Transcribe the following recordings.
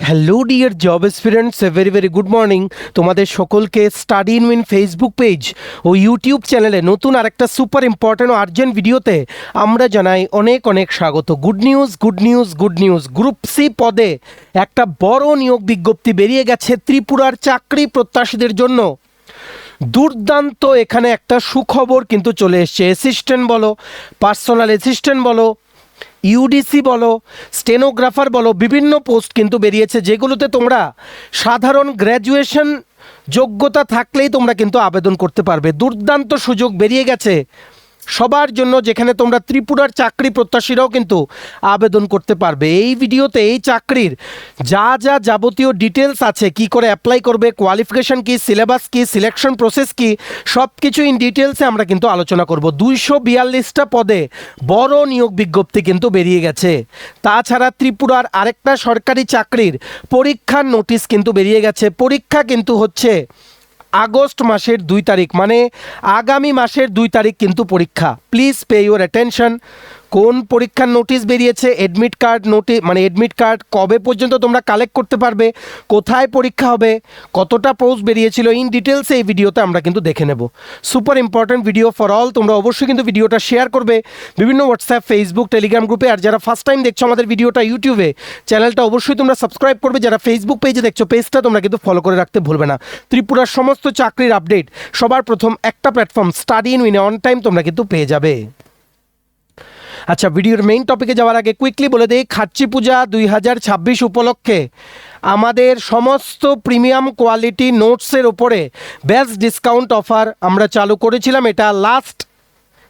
Hello dear job aspirants, a very very good morning. তোমাদের সকলকে study in win Facebook page ও YouTube চ্যানেলে নতুন আরেকটা সুপার ইম্পর্টেন্ট ও আর্জেন্ট ভিডিওতে আমরা জানাই অনেক অনেক স্বাগত। Good news good news good news, group C পদে একটা বড় নিয়োগ বিজ্ঞপ্তি বেরিয়ে গেছে ত্রিপুরার চাকরি প্রত্যাশীদের জন্য। দুর্দান্ত এখানে একটা সুখবর কিন্তু চলে এসছে। অ্যাসিস্ট্যান্ট বলো, পার্সোনাল অ্যাসিস্ট্যান্ট বলো, ইউডিসি বলো, স্টেনোগ্রাফার বলো, বিভিন্ন পোস্ট কিন্তু বেরিয়েছে যেগুলোতে তোমরা সাধারণ গ্র্যাজুয়েশন যোগ্যতা থাকলেই তোমরা কিন্তু আবেদন করতে পারবে। দুর্দান্ত সুযোগ বেরিয়ে গেছে সবার জন্য, যেখানে তোমরা ত্রিপুরার চাকরি প্রত্যাশীরাও কিন্তু আবেদন করতে পারবে। এই ভিডিওতে এই চাকরির যা যা যাবতীয় ডিটেলস আছে, কি করে অ্যাপ্লাই করবে, কোয়ালিফিকেশন কি, সিলেবাস কি, সিলেকশন প্রসেস কি, সব কিছু ইন ডিটেলসে আমরা কিন্তু আলোচনা করব। 242টা পদে বড় নিয়োগ বিজ্ঞপ্তি কিন্তু বেরিয়ে গেছে। তাছাড়া ত্রিপুরার আরেকটা সরকারি চাকরির পরীক্ষার নোটিশ কিন্তু বেরিয়ে গেছে। পরীক্ষা কিন্তু হচ্ছে আগস্ট মাসের 2 তারিখ, মানে আগামী মাসের 2 তারিখ কিন্তু পরীক্ষা। Please pay your attention. কোন পরীক্ষার নোটিশ বেরিয়েছে, এডমিট কার্ড নোটিশ, মানে এডমিট কার্ড কবে পর্যন্ত তোমরা কালেক্ট করতে পারবে, কোথায় পরীক্ষা হবে, কতটা পোস্ট বেরিয়েছিল, ইন ডিটেলসে এই ভিডিওতে আমরা কিন্তু দেখে নেব। Super important video for all. তোমরা অবশ্যই কিন্তু ভিডিওটা শেয়ার করবে বিভিন্ন হোয়াটসঅ্যাপ, ফেসবুক, টেলিগ্রাম গ্রুপে। আর যারা ফার্স্ট টাইম দেখছো আমাদের ভিডিওটা ইউটিউবে, চ্যানেলটা অবশ্যই তোমরা সাবস্ক্রাইব করবে। যারা ফেসবুক পেজে দেখছো, পেজটা তোমরা কিন্তু ফলো করে রাখতে ভুলবে না। ত্রিপুরার সমস্ত চাকরির আপডেট সবার প্রথম একটা প্ল্যাটফর্ম স্টাডি ইন উইনে অন টাইম তোমরা কিন্তু পেয়ে যাবে। আচ্ছা, ভিডিওর মেইন টপিকে যাওয়ার আগে কুইকলি বলে দিই, খাচ্চি পূজা 2026 উপলক্ষে আমাদের সমস্ত প্রিমিয়াম কোয়ালিটি নোটসের ওপরে বেস্ট ডিসকাউন্ট অফার আমরা চালু করেছিলাম। এটা লাস্ট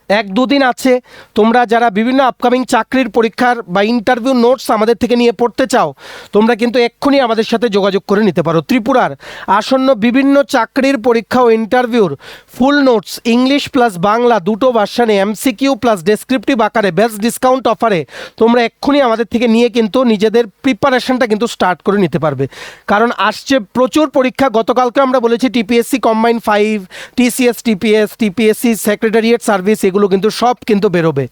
1-2 দিন আছে। তোমরা যারা বিভিন্ন আপকামিং চাকরির পরীক্ষার বা ইন্টারভিউ নোটস আমাদের থেকে নিয়ে পড়তে চাও, তোমরা কিন্তু এক্ষুনি আমাদের সাথে যোগাযোগ করে নিতে পারো। ত্রিপুরার আসন্ন বিভিন্ন চাকরির পরীক্ষা ও ইন্টারভিউর ফুল নোটস ইংলিশ প্লাস বাংলা দুটো ভার্সানে এমসিকিউ প্লাস ডেসক্রিপটিভ আকারে বেস্ট ডিসকাউন্ট অফারে তোমরা এক্ষুনি আমাদের থেকে নিয়ে কিন্তু নিজেদের প্রিপারেশনটা কিন্তু স্টার্ট করে নিতে পারবে। কারণ আসছে প্রচুর পরীক্ষা। গতকালকে আমরা বলেছি TPSC combine 5, TCS TPS, TPSC secretariat service, এগুলো কিন্তু সব কিন্তু বেরোবে।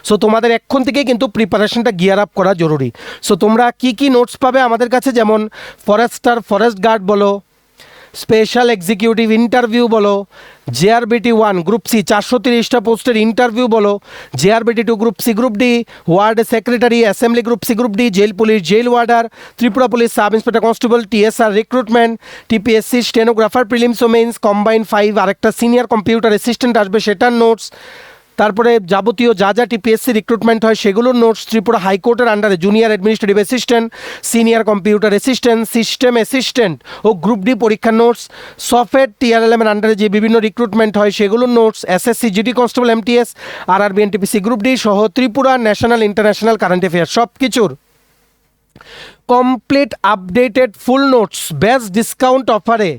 সো তোমাদের এখন থেকেই কিন্তু প্রিপারেশনটা গিয়ার আপ করা জরুরি। সো তোমরা কি কি নোটস পাবে আমাদের কাছে, যেমন ফরেস্টার, ফরেস্ট গার্ড বলো, স্পেশাল এক্সিকিউটিভ ইন্টারভিউ বলো, JRBT1 গ্রুপ সি 430টা পোস্টের ইন্টারভিউ বলো, JRBT2 group C group D, ward secretary, assembly group C group D, jail police, jail warder, Tripura police sub inspector constable, TSR recruitment, TPSC stenographer prelims ও mains combine 5, আরেকটা senior computer assistant আসবে, সেটার notes. তারপরে যাবতীয় যা যা TPSC recruitment হয় সেগুলোর নোটস। ত্রিপুরা হাইকোর্টের আন্ডারে junior administrative assistant, senior computer assistant, system assistant ও গ্রুপ ডি পরীক্ষার নোটস। সফটওয়্যার TRLM এর আন্ডারে যে বিভিন্ন রিক্রুটমেন্ট হয় সেগুলোর notes. SSC GD constable MTS, RRB NTPC group D সহ Tripura national international current affairs সব কিছুর complete updated full notes best discount অফারে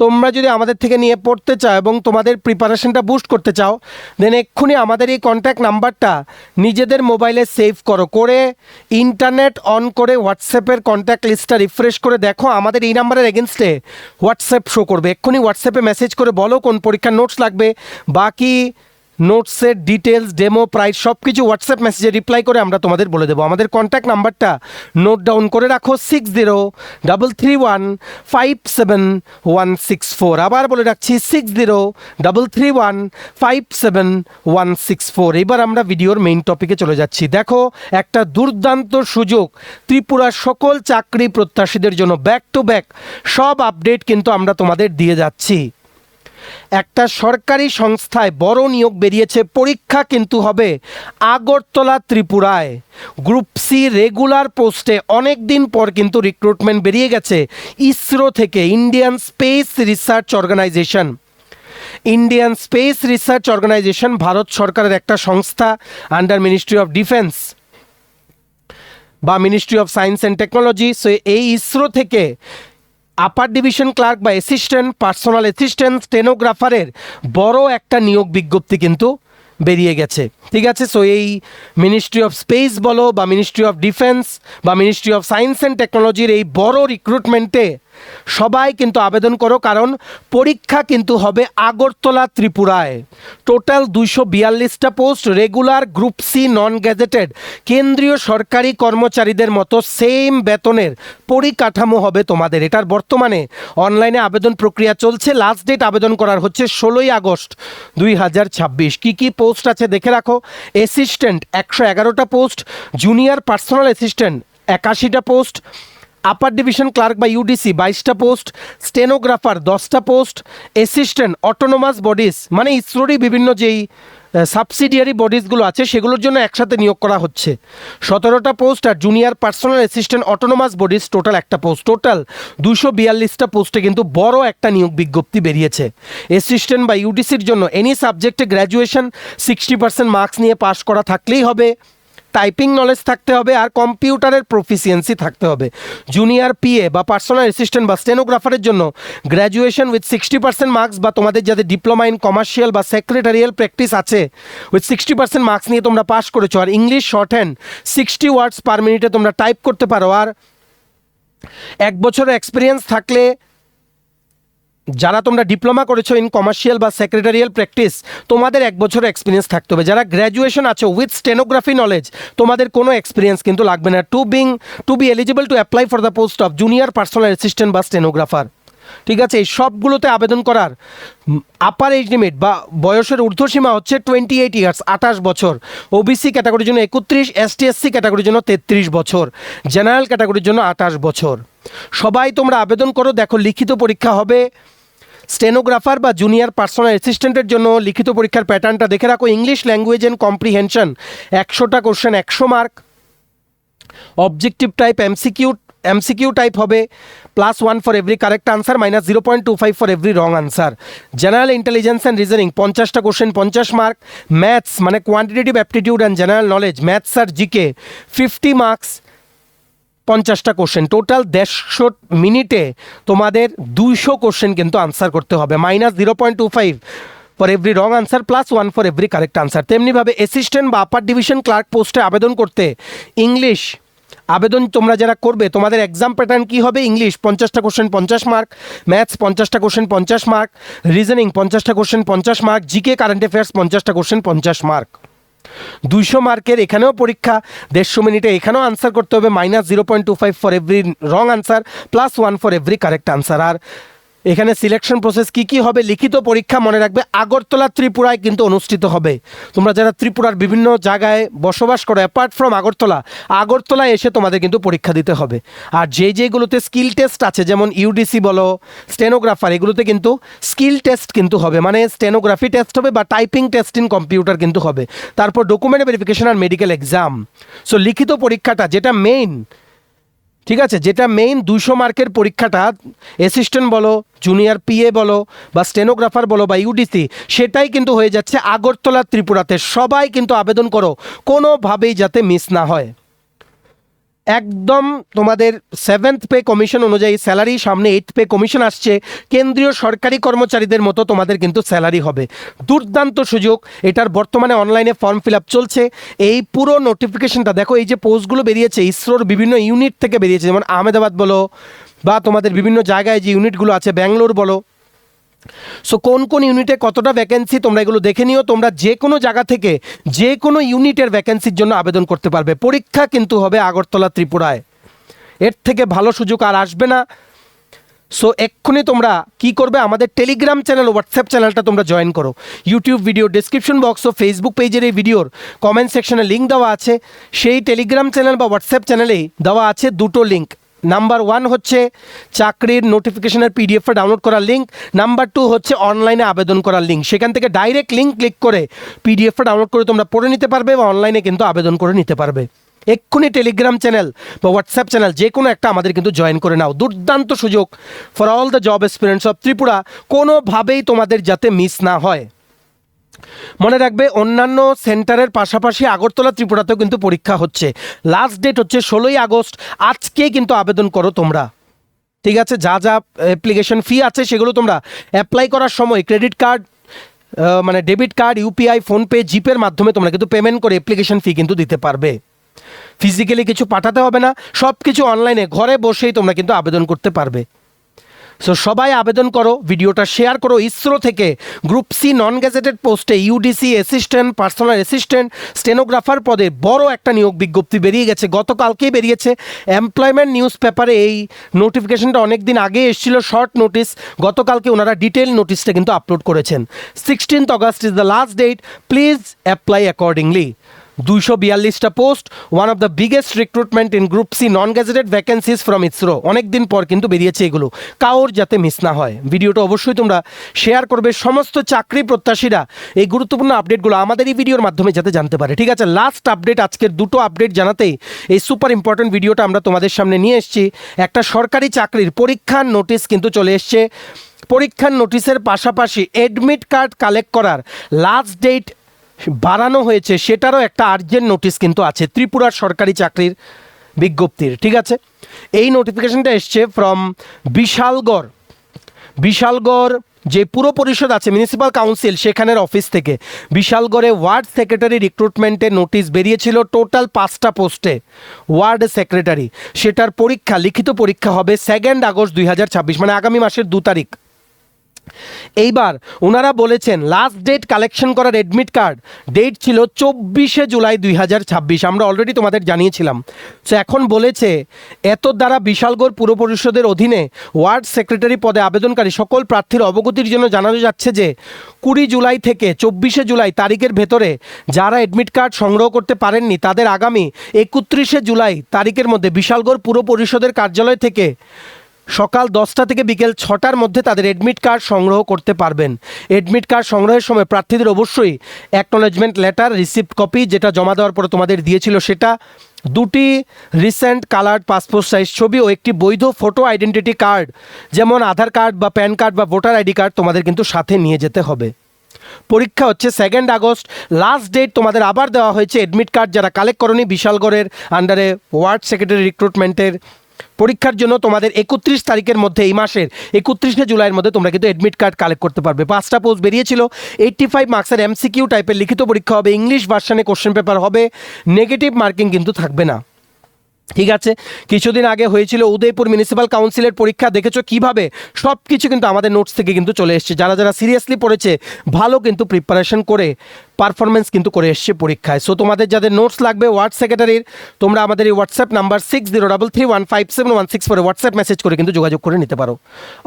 তোমরা যদি আমাদের থেকে নিয়ে পড়তে চাও এবং তোমাদের প্রিপারেশনটা বুস্ট করতে চাও, দেন এক্ষুনি আমাদের এই কন্ট্যাক্ট নাম্বারটা নিজেদের মোবাইলে সেভ করো, করে ইন্টারনেট অন করে হোয়াটসঅ্যাপের কন্ট্যাক্ট লিস্টটা রিফ্রেশ করে দেখো আমাদের এই নাম্বারের এগেনস্টে হোয়াটসঅ্যাপ শো করবে। এক্ষুনি হোয়াটসঅ্যাপে মেসেজ করে বলো কোন পরীক্ষার নোটস লাগবে, বাকি নোটসের ডিটেলস, ডেমো, প্রাইস সব কিছু হোয়াটসঅ্যাপ মেসেজে রিপ্লাই করে আমরা তোমাদের বলে দেবো। আমাদের কন্ট্যাক্ট নাম্বারটা নোট ডাউন করে রাখো, 6033157164। আবার বলে রাখছি 6033157164। এবার আমরা ভিডিওর মেইন টপিকে চলে যাচ্ছি। দেখো, একটা দুর্দান্ত সুযোগ ত্রিপুরার সকল চাকরি প্রত্যাশীদের জন্য। ব্যাক টু ব্যাক সব আপডেট কিন্তু আমরা তোমাদের দিয়ে যাচ্ছি। একটা সরকারি সংস্থায় বড় নিয়োগ বেরিয়েছে। পরীক্ষা কিন্তু হবে আগরতলা, ত্রিপুরায়। গ্রুপ সি রেগুলার পোস্টে অনেক দিন পর কিন্তু রিক্রুটমেন্ট বেরিয়ে গেছে ইসরো থেকে, Indian Space Research Organisation. Indian Space Research Organisation ভারত সরকারের একটা সংস্থা আন্ডার মিনিস্ট্রি অফ ডিফেন্স বা Ministry of Science and Technology. So এই ইসরো থেকে আপার ডিভিশন ক্লার্ক বা অ্যাসিস্ট্যান্ট, পার্সোনাল অ্যাসিস্ট্যান্ট, স্টেনোগ্রাফারের বড় একটা নিয়োগ বিজ্ঞপ্তি কিন্তু বেরিয়ে গেছে। ঠিক আছে, সো এই মিনিস্ট্রি অফ স্পেস বলো বা মিনিস্ট্রি অফ ডিফেন্স বা মিনিস্ট্রি অফ সায়েন্স অ্যান্ড টেকনোলজির এই বড় রিক্রুটমেন্টে সবাই কিন্তু আবেদন করো, কারণ পরীক্ষা কিন্তু হবে আগরতলা ত্রিপুরায়। টোটাল 242টা post, regular, group C, non gazetted, কেন্দ্রীয় সরকারি কর্মচারীদের মতো সেম বেতনের পরিকাঠামো হবে তোমাদের। এটার বর্তমানে অনলাইনে আবেদন প্রক্রিয়া চলছে। লাস্ট ডেট আবেদন করার হচ্ছে 16ই আগস্ট 2026। কী কী পোস্ট আছে দেখে রাখো। অ্যাসিস্ট্যান্ট 111টা পোস্ট, জুনিয়র পার্সোনাল অ্যাসিস্ট্যান্ট 81টা পোস্ট, আপার ডিভিশন ক্লার্ক বা ইউডিসি 22টা পোস্ট, স্টেনোগ্রাফার 10টা পোস্ট, অ্যাসিস্ট্যান্ট অটোনোমাস বডিজ মানে ইসরোরই বিভিন্ন যেই সাবসিডিয়ারি বডিজগুলো আছে সেগুলোর জন্য একসাথে নিয়োগ করা হচ্ছে 17টা পোস্ট, আর junior personal assistant autonomous bodies total একটা পোস্ট। টোটাল 242টা পোস্টে কিন্তু বড় একটা নিয়োগ বিজ্ঞপ্তি বেরিয়েছে। অ্যাসিস্ট্যান্ট বা ইউডিসির জন্য এনি সাবজেক্টে গ্র্যাজুয়েশন 60% মার্কস নিয়ে পাস করা থাকলেই হবে, টাইপিং নলেজ থাকতে হবে, আর কম্পিউটারের প্রফিসিয়েন্সি থাকতে হবে। জুনিয়র পিএ বা পার্সোনাল অ্যাসিস্ট্যান্ট বা স্টেনোগ্রাফারের জন্য গ্র্যাজুয়েশন উইথ 60% মার্কস, বা তোমাদের যাদের ডিপ্লোমা ইন কমার্শিয়াল বা সেক্রেটারিয়াল প্র্যাকটিস আছে উইথ 60% মার্কস নিয়ে তোমরা পাস করেছো, আর ইংলিশ শর্ট হ্যান্ড 60 ওয়ার্ডস পার মিনিটে তোমরা টাইপ করতে পারো, আর 1 বছরের এক্সপিরিয়েন্স থাকলে, যারা তোমরা ডিপ্লোমা করেছো ইন কমার্শিয়াল বা সেক্রেটারিয়াল প্র্যাকটিস তোমাদের 1 বছরের এক্সপিরিয়েন্স থাকতে হবে। যারা গ্র্যাজুয়েশন আছে উইথ স্টেনোগ্রাফি নলেজ তোমাদের কোনো এক্সপিরিয়েন্স কিন্তু লাগবে না to be eligible to apply for the post of junior personal assistant বা স্টেনোগ্রাফার। ঠিক আছে, এই সবগুলোতে আবেদন করার আপার এজ লিমিট বা বয়সের ঊর্ধ্বসীমা হচ্ছে 28 ইয়ার্স, 28 বছর। ওবিসি ক্যাটাগরির জন্য 31, এসটি এসসি ক্যাটাগরির জন্য 33 বছর, জেনারেল ক্যাটাগরির জন্য 28 বছর। সবাই তোমরা আবেদন করো। দেখো, লিখিত পরীক্ষা হবে। স্টেনোগ্রাফার বা জুনিয়র পার্সোনাল অ্যাসিস্ট্যান্টের জন্য লিখিত পরীক্ষার প্যাটার্নটা দেখে রাখো। ইংলিশ ল্যাঙ্গুয়েজ অ্যান্ড কম্প্রিহেনশন 100টা question, 100 mark. Objective type MCQ type হবে, +1 for every correct answer, -0.25 for every wrong answer. General intelligence and reasoning 50টা কোশ্চেন, 50 মার্ক। ম্যাথস মানে quantitative aptitude and general knowledge, maths আর GK 50 marks, 50টা question. Total 150 মিনিটে তোমাদের 200 question কিন্তু answer করতে হবে, -0.25 for every wrong answer, +1 for every correct answer. তেমনিভাবে অ্যাসিস্ট্যান্ট বা আপার ডিভিশন ক্লার্ক পোস্টে আবেদন করতে ইংলিশ আবেদন তোমরা যারা করবে তোমাদের এক্সাম প্যাটার্ন কী হবে? ইংলিশ 50টা কোশ্চেন, 50 মার্ক। ম্যাথস 50টা কোশ্চেন, 50 মার্ক। রিজনিং 50টা question, 50 mark. GK current affairs 50টা কোশ্চেন, 50 মার্ক। 200 মার্কের এখানেও পরীক্ষা, 150 মিনিটে এখানেও আনসার করতে হবে, -0.25 for every wrong answer, +1 for every correct answer. আর এখানে সিলেকশন প্রসেস কি হবে? লিখিত পরীক্ষা মনে রাখবে আগরতলা ত্রিপুরায় কিন্তু অনুষ্ঠিত হবে। তোমরা যারা ত্রিপুরার বিভিন্ন জায়গায় বসবাস করো অ্যাপার্ট ফ্রম আগরতলায় এসে তোমাদের কিন্তু পরীক্ষা দিতে হবে। আর যেগুলোতে স্কিল টেস্ট আছে, যেমন ইউডিসি বলো, স্টেনোগ্রাফার, এগুলোতে কিন্তু স্কিল টেস্ট কিন্তু হবে, মানে স্টেনোগ্রাফি টেস্ট হবে বা টাইপিং টেস্ট ইন কম্পিউটার কিন্তু হবে। তারপর ডকুমেন্ট ভেরিফিকেশন আর মেডিকেল এক্সাম। সো লিখিত পরীক্ষাটা যেটা মেইন, ঠিক আছে, যেটা মেইন 200 মার্কের পরীক্ষাটা, অ্যাসিস্ট্যান্ট বলো, জুনিয়র পিএ বলো, বা স্টেনোগ্রাফার বলো, বা ইউডিসি, সেটাই কিন্তু হয়ে যাচ্ছে আগরতলা ত্রিপুরাতে। সবাই কিন্তু আবেদন করো, কোনোভাবেই যাতে মিস না হয়। একদম তোমাদের 7th পে কমিশন অনুযায়ী স্যালারি, সামনে 8th পে কমিশন আসছে, কেন্দ্রীয় সরকারি কর্মচারীদের মতো তোমাদের কিন্তু স্যালারি হবে। দুর্দান্ত সুযোগ। এটার বর্তমানে অনলাইনে ফর্ম ফিল আপ চলছে। এই পুরো নোটিফিকেশনটা দেখো, এই যে পোস্টগুলো বেরিয়েছে ইসরোর বিভিন্ন ইউনিট থেকে বেরিয়েছে, যেমন আহমেদাবাদ বলো, বা তোমাদের বিভিন্ন জায়গায় যে ইউনিটগুলো আছে, ব্যাঙ্গালোর বলো। সো কোন কোন ইউনিটে কতটা ভ্যাকেন্সি তোমরা এগুলো দেখে নিও। তোমরা যে কোনো জায়গা থেকে যে কোনো ইউনিটের ভ্যাকেন্সির জন্য আবেদন করতে পারবে। পরীক্ষা কিন্তু হবে আগরতলা ত্রিপুরায়, এর থেকে ভালো সুযোগ আর আসবে না। সো এক্ষুনি তোমরা কি করবে? আমাদের টেলিগ্রাম চ্যানেল, হোয়াটসঅ্যাপ চ্যানেলটা তোমরা জয়েন করো। ইউটিউব ভিডিও ডেসক্রিপশন বক্স ও ফেসবুক পেজের এই ভিডিওর কমেন্ট সেকশনে লিঙ্ক দেওয়া আছে। সেই টেলিগ্রাম চ্যানেল বা হোয়াটসঅ্যাপ চ্যানেলেই দেওয়া আছে দুটো লিঙ্ক। নাম্বার 1 হচ্ছে চাকরির নোটিফিকেশনের পিডিএফটা ডাউনলোড করার লিঙ্ক, নাম্বার 2 হচ্ছে অনলাইনে আবেদন করার লিঙ্ক। সেখান থেকে ডাইরেক্ট লিঙ্ক ক্লিক করে পিডিএফটা ডাউনলোড করে তোমরা পড়ে নিতে পারবে বা অনলাইনে কিন্তু আবেদন করে নিতে পারবে। এক্ষুনি টেলিগ্রাম চ্যানেল বা হোয়াটসঅ্যাপ চ্যানেল যে কোনো একটা আমাদের কিন্তু জয়েন করে নাও। দুর্দান্ত সুযোগ for all the job experience of Tripura, কোনোভাবেই তোমাদের যাতে মিস না হয়। মনে রাখবে, অন্যান্য সেন্টারের পাশাপাশি আগরতলা ত্রিপুরাতেও কিন্তু পরীক্ষা হচ্ছে। লাস্ট ডেট হচ্ছে 16ই আগস্ট। আজকেই কিন্তু আবেদন করো তোমরা, ঠিক আছে? যা অ্যাপ্লিকেশন ফি আছে সেগুলো তোমরা অ্যাপ্লাই করার সময় ক্রেডিট কার্ড, মানে ডেবিট কার্ড, ইউপিআই, ফোনপে, জিপের মাধ্যমে তোমরা কিন্তু পেমেন্ট করে অ্যাপ্লিকেশন ফি কিন্তু দিতে পারবে। ফিজিক্যালি কিছু পাঠাতে হবে না, সব কিছু অনলাইনে ঘরে বসেই তোমরা কিন্তু আবেদন করতে পারবে। সো সবাই আবেদন করো, ভিডিওটা শেয়ার করো। ইসরো থেকে গ্রুপ সি নন গ্যাজেটেড পোস্টে UDC assistant, personal assistant, stenographer পদে বড় একটা নিয়োগ বিজ্ঞপ্তি বেরিয়ে গেছে, গতকালকেই বেরিয়েছে। এমপ্লয়মেন্ট নিউজ পেপারে এই নোটিফিকেশনটা অনেক দিন আগে এসেছিল, শর্ট নোটিস। গতকালকে ওনারা ডিটেল নোটিশটা কিন্তু আপলোড করেছেন। 16th August is the last date, please apply accordingly. 242টা post, one of the biggest recruitment in group C non gazetted vacancies from ISRO. অনেকদিন পর কিন্তু বেরিয়েছে এগুলো, কাউর যাতে মিস না হয়। ভিডিওটা অবশ্যই তোমরা শেয়ার করবে, সমস্ত চাকরি প্রত্যাশীরা এই গুরুত্বপূর্ণ আপডেটগুলো আমাদের এই ভিডিওর মাধ্যমে যাতে জানতে পারে। ঠিক আছে, লাস্ট আপডেট, আজকের দুটো আপডেট জানাতেই এই সুপার ইম্পর্টেন্ট ভিডিওটা আমরা তোমাদের সামনে নিয়ে এসেছি। একটা সরকারি চাকরির পরীক্ষার নোটিশ কিন্তু চলে এসছে। পরীক্ষার নোটিশের পাশাপাশি অ্যাডমিট কার্ড কালেক্ট করার লাস্ট ডেট বাড়ানো হয়েছে, সেটারও একটা আর্জেন্ট নোটিশ কিন্তু আছে ত্রিপুরার সরকারি চাকরির বিজ্ঞপ্তির। ঠিক আছে, এই নোটিফিকেশনটা এসছে ফ্রম বিশালগড় যে পুর পরিষদ আছে, মিউনিসিপ্যাল কাউন্সিল, সেখানের অফিস থেকে। বিশালগড়ে ওয়ার্ড সেক্রেটারি রিক্রুটমেন্টের নোটিশ বেরিয়েছিল টোটাল 5টা পোস্টে ওয়ার্ড সেক্রেটারি। সেটার পরীক্ষা, লিখিত পরীক্ষা হবে 2 আগস্ট 2026, মানে আগামী মাসের 2 তারিখ। এইবার ওনারা বলেছেন লাস্ট ডেট কালেকশন করার অ্যাডমিট কার্ড ডেট ছিল 24 জুলাই 2026, আমরা অলরেডি তোমাদের জানিয়েছিলাম। সো এখন বলেছে এত দ্বারা বিশালগড় পুর পরিষদের অধীনে ওয়ার্ড সেক্রেটারি পদে আবেদনকারী সকল প্রার্থীর অবগতির জন্য জানানো যাচ্ছে যে 20 জুলাই থেকে 24 জুলাই তারিখের ভেতরে যারা অ্যাডমিট কার্ড সংগ্রহ করতে পারেননি তাদের আগামী 31 জুলাই তারিখের মধ্যে বিশালগড় পুর পরিষদের কার্যালয় থেকে সকাল 10টা থেকে বিকেল 6টার মধ্যে তাদের অ্যাডমিট কার্ড সংগ্রহ করতে পারবেন। অ্যাডমিট কার্ড সংগ্রহের সময় প্রার্থীদের অবশ্যই অ্যাকনোলেজমেন্ট লেটার, রিসিপ্ট কপি, যেটা জমা দেওয়ার পরে তোমাদের দিয়েছিল সেটা, 2টি রিসেন্ট কালার্ড পাসপোর্ট সাইজ ছবি ও একটি বৈধ ফটো আইডেন্টিটি কার্ড, যেমন আধার কার্ড বা প্যান কার্ড বা ভোটার আইডি কার্ড তোমাদের কিন্তু সাথে নিয়ে যেতে হবে। পরীক্ষা হচ্ছে 2 আগস্ট, লাস্ট ডেট তোমাদের আবার দেওয়া হয়েছে। অ্যাডমিট কার্ড যারা কালেক্ট করনি বিশালগড়ের আন্ডারে ওয়ার্ড সেক্রেটারি রিক্রুটমেন্টের পরীক্ষার জন্য তোমাদের 31 তারিখের মধ্যে, এই মাসের 31 জুলাইয়ের মধ্যে তোমরা কিন্তু অ্যাডমিট কার্ড কালেক্ট করতে পারবে। 5টা পোস্ট বেরিয়েছিল, 85 মার্কসের এমসিকিউ টাইপের লিখিত পরীক্ষা হবে, ইংলিশ ভার্সানে কোশ্চেন পেপার হবে, নেগেটিভ মার্কিং কিন্তু থাকবে না। ঠিক আছে, কিছুদিন আগে হয়েছিল উদয়পুর মিউনিসিপ্যাল কাউন্সিলের পরীক্ষা, দেখেছো কিভাবে সব কিছু কিন্তু আমাদের নোটস থেকে কিন্তু চলে এসছে। যারা যারা সিরিয়াসলি পড়েছে, ভালো কিন্তু প্রিপারেশন করে পারফরমেন্স কিন্তু করে এসছে পরীক্ষায়। সো তোমাদের যাদের নোটস লাগবে ওয়ার্ড সেক্রেটারির, তোমরা আমাদের এই হোয়াটসঅ্যাপ নাম্বার 6033157164 হোয়াটসঅ্যাপ মেসেজ করে কিন্তু যোগাযোগ করে নিতে পারো।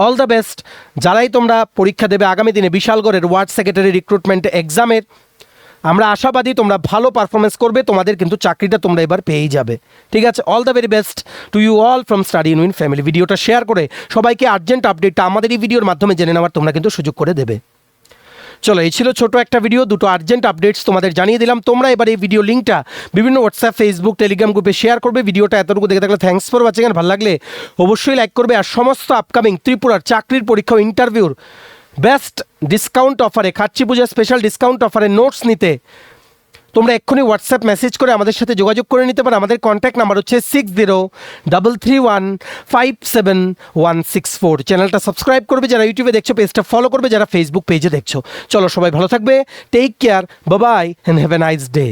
অল দ্য বেস্ট যারাই তোমরা পরীক্ষা দেবে আগামী দিনে বিশালগড়ের ওয়ার্ড সেক্রেটারি রিক্রুটমেন্ট এক্সামের। আমরা আশাবাদী তোমরা ভালো পারফরমেন্স করবে, তোমাদের কিন্তু চাকরিটা তোমরা এবার পেয়েই যাবে। ঠিক আছে, all the very best to you all from study in win family. ভিডিওটা শেয়ার করে সবাইকে আর্জেন্ট আপডেটটা আমাদের এই ভিডিওর মাধ্যমে জেনে নেওয়ার তোমরা কিন্তু সুযোগ করে দেবে। চলো, এই ছিল ছোট একটা ভিডিও, দুটো আর্জেন্ট আপডেটস তোমাদের জানিয়ে দিলাম। তোমরা এবার এই ভিডিও লিঙ্কটা বিভিন্ন হোয়াটসঅ্যাপ, ফেসবুক, টেলিগ্রাম গ্রুপে শেয়ার করবে। ভিডিওটা এতটুকু দেখে থাকলে থ্যাঙ্কস ফর ওয়াচিং, আর ভালো লাগলে অবশ্যই লাইক করবে। আর সমস্ত আপকামিং ত্রিপুরার চাকরির পরীক্ষা ও ইন্টারভিউর বেস্ট ডিসকাউন্ট অফারে, খাচ্চি পূজার স্পেশাল ডিসকাউন্ট অফারে নোটস নিতে তোমরা এক্ষুনি হোয়াটসঅ্যাপ মেসেজ করে আমাদের সাথে যোগাযোগ করে নিতে পারো। আমাদের কন্ট্যাক্ট নাম্বার হচ্ছে 6033157164। চ্যানেলটা সাবস্ক্রাইব করবে যারা ইউটিউবে দেখছো, পেজটা ফলো করবে যারা ফেসবুক পেজে দেখছো। চলো, সবাই ভালো থাকবে, take care, bye bye, and have a nice day.